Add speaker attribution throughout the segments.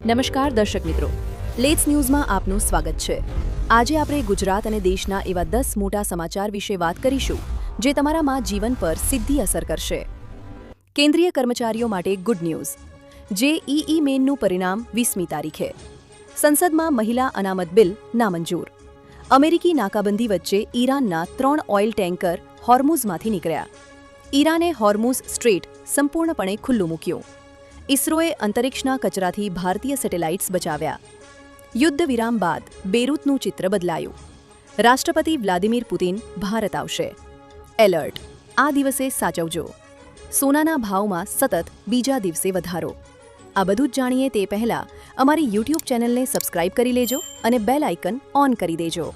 Speaker 1: નમસ્કાર દર્શક મિત્રો, લેટ્સ ન્યૂઝમાં આપનું સ્વાગત છે। આજે આપણે ગુજરાત અને દેશના એવા 10 મોટા સમાચાર વિશે વાત કરીશું જે તમારા જીવન પર સીધી અસર કરશે। કેન્દ્રીય કર્મચારીઓ માટે ગુડ ન્યૂઝ। જેઈઈ મેનનું પરિણામ 20મી તારીખે। સંસદમાં મહિલા અનામત બિલ નામંજૂર। અમેરિકી નાકાબંધી વચ્ચે ઈરાનના 3 ઓઇલ ટેન્કર હોર્મુઝમાંથી નીકળ્યા। ઈરાને હોર્મુઝ સ્ટ્રેટ સંપૂર્ણપણે ખુલ્લું મૂક્યું। ઇસરોએ અંતરિક્ષના કચરાથી ભારતીય સેટેલાઇટ્સ બચાવ્યા। યુદ્ધ વિરામ બાદ બેરૂતનું ચિત્ર બદલાયું। રાષ્ટ્રપતિ વ્લાદિમીર પુતિન ભારત આવશે। એલર્ટ, આ દિવસે સાચવજો। સોનાના ભાવમાં સતત બીજા દિવસે વધારો। આ બધું જ જાણીએ તે પહેલા અમારી યુટ્યુબ ચેનલને સબસ્ક્રાઇબ કરી લેજો અને બેલ આઇકન ઓન કરી દેજો।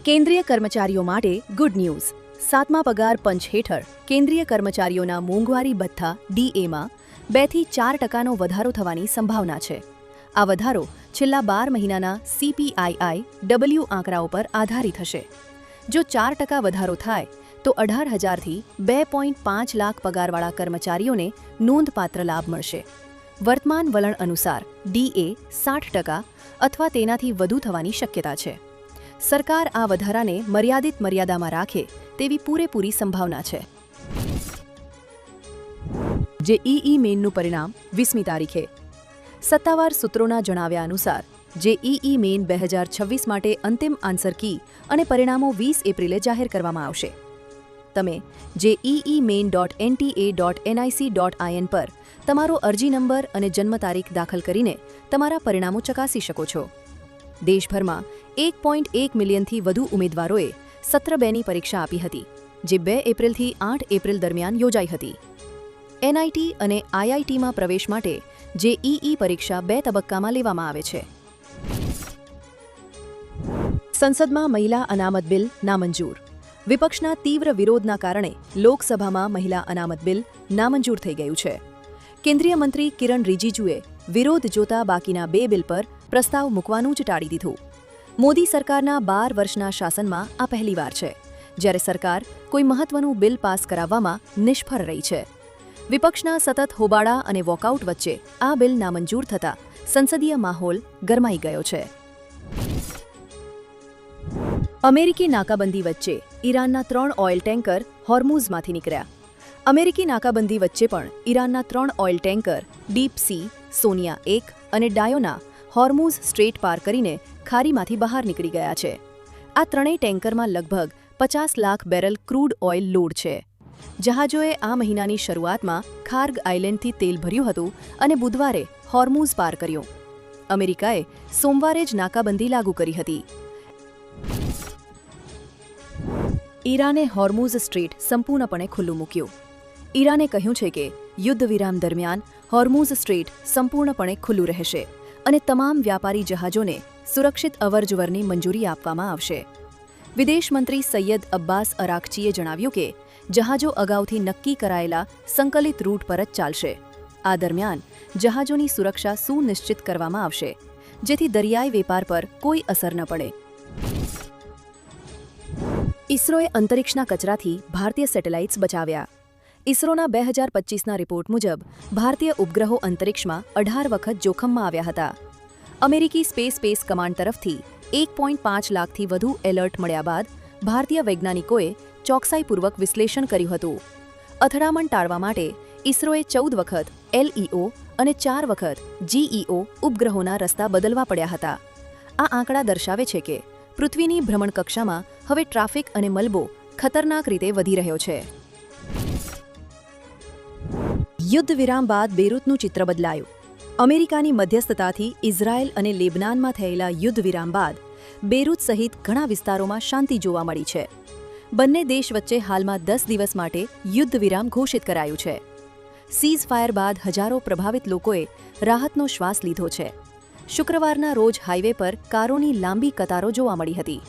Speaker 1: કેન્દ્રીય કર્મચારીઓ માટે ગુડ ન્યૂઝ। 7મા પગાર પંચ હેઠળ કેન્દ્રીય કર્મચારીઓના મોંઘવારી ભથ્થા ડીએમાં 2 થી 4% વધારો થવાની સંભાવના છે। આ વધારો છેલ્લા 12 મહિનાના CPII-W આંકડાઓ પર આધારિત હશે। જો 4% વધારો થાય તો 18,000 થી 2.5 લાખ પગારવાળા કર્મચારીઓને નોંધપાત્ર લાભ મળશે। વર્તમાન વલણ અનુસાર ડીએ 60% અથવા તેનાથી વધુ થવાની શક્યતા છે। સરકાર આ વધારાને મર્યાદિત મર્યાદામાં રાખે તેવી પૂરેપૂરી સંભાવના છે। જેઈઈ મેનનું પરિણામ 20મી તારીખે। સત્તાવાર સૂત્રોના જણાવ્યા અનુસાર જેઈઈ મેન 2026 માટે અંતિમ આન્સર કી અને પરિણામો 20 એપ્રિલે જાહેર કરવામાં આવશે। તમે jeiimain.nta.nic.in પર તમારો અરજી નંબર અને જન્મ તારીખ દાખલ કરીને તમારા પરિણામો ચકાસી શકો છો। દેશભરમાં 1.1 મિલિયનથી વધુ ઉમેદવારોએ સત્ર 2ની પરીક્ષા આપી હતી, જે 2 એપ્રિલથી 8 એપ્રિલ દરમિયાન યોજાઈ હતી। એનઆઈટી અને આઈઆઈટીમાં પ્રવેશ માટે જેઈઈ પરીક્ષા 2 તબક્કામાં લેવામાં આવે છે। સંસદમાં મહિલા અનામત બિલ નામંજૂર। વિપક્ષના તીવ્ર વિરોધના કારણે લોકસભામાં મહિલા અનામત બિલ નામંજૂર થઈ ગયું છે। કેન્દ્રીય મંત્રી કિરણ રિજિજુએ વિરોધ જોતા બાકીના 2 બિલ પર પ્રસ્તાવ મૂકવાનું જ ટાળી દીધું। મોદી સરકારના 12 વર્ષના શાસનમાં આ પહેલીવાર છે જ્યારે સરકાર કોઈ મહત્વનું બિલ પાસ કરાવવામાં નિષ્ફળ રહી છે। વિપક્ષના સતત હોબાળા અને વોકઆઉટ વચ્ચે આ બિલ નામંજૂર થતા સંસદીય માહોલ ગરમાઈ ગયો છે। અમેરિકી નાકાબંધી વચ્ચે ઈરાનના 3 ઓઇલ ટેન્કર હોર્મુઝમાંથી નીકળ્યા। અમેરિકી નાકાબંધી વચ્ચે પણ ઈરાનના 3 oil tanker deep C, Sonia 1 અને ડાયોના હોર્મુઝ સ્ટ્રેટ પાર કરીને ખારીમાંથી બહાર નીકળી ગયા છે। આ ત્રણેય ટેન્કરમાં લગભગ 50 lakh barrel crude oil load છે। જહાજોએ આ મહિનાની શરૂઆતમાં ખાર્ગ આઇલેન્ડથી તેલ ભર્યું હતું અને બુધવારે હોર્મુઝ પાર કર્યો। અમેરિકાએ સોમવારે જ નાકાબંધી લાગુ કરી હતી। ઈરાને હોર્મુઝ સ્ટ્રેટ સંપૂર્ણપણે ખુલ્લું મૂક્યું। ઈરાને કહ્યું છે કે યુદ્ધ વિરામ દરમિયાન હોર્મુઝ સ્ટ્રેટ સંપૂર્ણપણે ખુલ્લું રહેશે અને તમામ વ્યાપારી જહાજોને સુરક્ષિત અવરજવરની મંજૂરી આપવામાં આવશે। વિદેશ મંત્રી સૈયદ અબ્બાસ અરાકચીએ જણાવ્યું કે જહાજો અગાઉથી નક્કી કરાયેલા સંકલિત રૂટ પર જ ચાલશે। આ દરમિયાન જહાજોની સુરક્ષા સુનિશ્ચિત કરવામાં આવશે જેથી દરિયાઈ વેપાર પર કોઈ અસર ન પડે। ઇસરોએ અંતરિક્ષના કચરાથી ભારતીય સેટેલાઇટ્સ બચાવ્યા। ઇસરોના 2025ના રિપોર્ટ મુજબ ભારતીય ઉપગ્રહો અંતરિક્ષમાં 18 વખત જોખમમાં આવ્યા હતા। અમેરિકી સ્પેસ કમાન્ડ તરફથી 1.5 લાખથી વધુ એલર્ટ મળ્યા બાદ ભારતીય વૈજ્ઞાનિકોએ ચોકસાઈપૂર્વક વિશ્લેષણ કર્યું હતું। અથડામણ ટાળવા માટે ઇસરોએ 14 વખત LEO અને 4 વખત GEO ઉપગ્રહોના રસ્તા બદલવા પડ્યા હતા। આ આંકડા દર્શાવે છે કે પૃથ્વીની ભ્રમણકક્ષામાં હવે ટ્રાફિક અને મલબો ખતરનાક રીતે વધી રહ્યો છે। યુદ્ધ વિરામ બાદ બેરૂતનું ચિત્ર બદલાયું। અમેરિકાની મધ્યસ્થતાથી ઇઝરાયલ અને લેબનાનમાં થયેલા યુદ્ધ વિરામ બાદ બેરૂત સહિત ઘણા વિસ્તારોમાં શાંતિ જોવા મળી છે। બંને દેશ વચ્ચે હાલમાં 10 દિવસ માટે યુદ્ધ વિરામ ઘોષિત કરાયું છે। સીઝ ફાયર બાદ હજારો પ્રભાવિત લોકોએ રાહતનો શ્વાસ લીધો છે। શુક્રવારના રોજ હાઈવે પર કારોની લાંબી કતારો જોવા મળી હતી।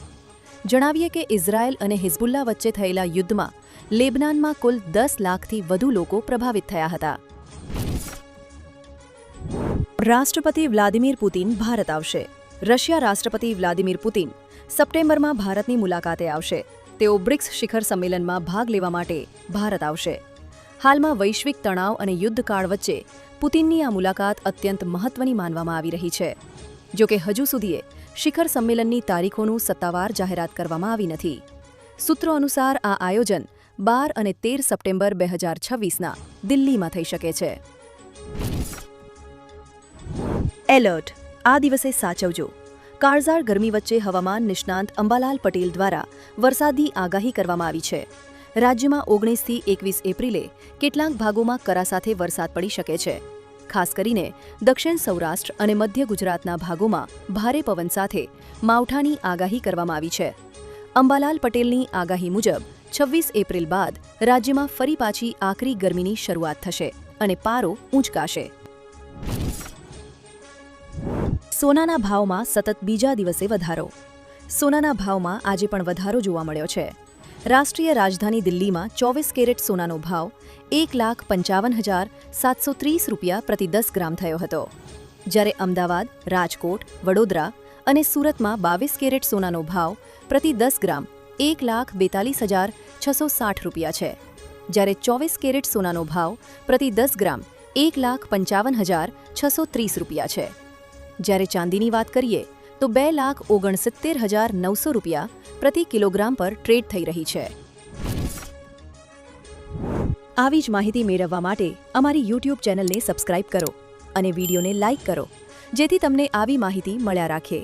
Speaker 1: જણાવીએ કે ઇઝરાયલ અને હિઝબુલ્લા વચ્ચે થયેલા યુદ્ધમાં લેબનાનમાં કુલ 10 લાખથી વધુ લોકો પ્રભાવિત થયા હતા। રાષ્ટ્રપતિ વ્લાદિમીર પુતિન ભારત આવશે। રશિયા રાષ્ટ્રપતિ વ્લાદિમીર પુતિન સપ્ટેમ્બરમાં ભારતની મુલાકાતે આવશે। તેઓ બ્રિક્સ શિખર સંમેલનમાં ભાગ લેવા માટે ભારત આવશે। હાલમાં વૈશ્વિક તણાવ અને યુદ્ધકાળ વચ્ચે પુતિનની આ મુલાકાત અત્યંત મહત્વની માનવામાં આવી રહી છે. જોકે હજુ સુધીએ શિખર સંમેલનની તારીખોનું સત્તાવાર જાહેરાત કરવામાં આવી નથી. સૂત્રો અનુસાર આ આયોજન 12 અને 13 સપ્ટેમ્બર 2026ના દિલ્હીમાં થઈ શકે છે. એલર્ટ, આ દિવસે સાચવજો. કાળઝાળ ગરમી વચ્ચે હવામાન નિષ્ણાંત અંબાલાલ પટેલ દ્વારા વરસાદની આગાહી કરવામાં આવી છે. રાજ્યમાં 19થી 21 એપ્રિલે કેટલાક ભાગોમાં કરા સાથે વરસાદ પડી શકે છે. ખાસ કરીને દક્ષિણ સૌરાષ્ટ્ર અને મધ્ય ગુજરાતના ભાગોમાં ભારે પવન સાથે માવઠાની આગાહી કરવામાં આવી છે. અંબાલાલ પટેલની આગાહી મુજબ 26 એપ્રિલ બાદ રાજ્યમાં ફરી પાછી આકરી ગરમીની શરૂઆત થશે અને પારો ઊંચકાશે. સોનાના ભાવમાં સતત બીજા દિવસે વધારો. સોનાના ભાવમાં આજે પણ વધારો જોવા મળ્યો છે. રાષ્ટ્રીય રાજધાની દિલ્હીમાં 24 કેરેટ સોનાનો ભાવ 1,55,730 રૂપિયા પ્રતિ 10 ગ્રામ થયો હતો. જ્યારે અમદાવાદ, રાજકોટ, વડોદરા અને સુરતમાં 22 કેરેટ સોનાનો ભાવ પ્રતિ 10 ગ્રામ 1,42,660 રૂપિયા છે. જ્યારે 24 કેરેટ સોનાનો ભાવ પ્રતિ 10 ગ્રામ 1,55,630 રૂપિયા છે. જ્યારે ચાંદીની વાત કરીએ તો 2,69,900 રૂપિયા પ્રતિ કિલોગ્રામ પર ટ્રેડ થઈ રહી છે. આવી જ માહિતી મેળવવા માટે અમારી YouTube ચેનલને સબસ્ક્રાઇબ કરો અને વિડીયોને લાઇક કરો, જેથી તમને આવી માહિતી મળ્યા રાખે.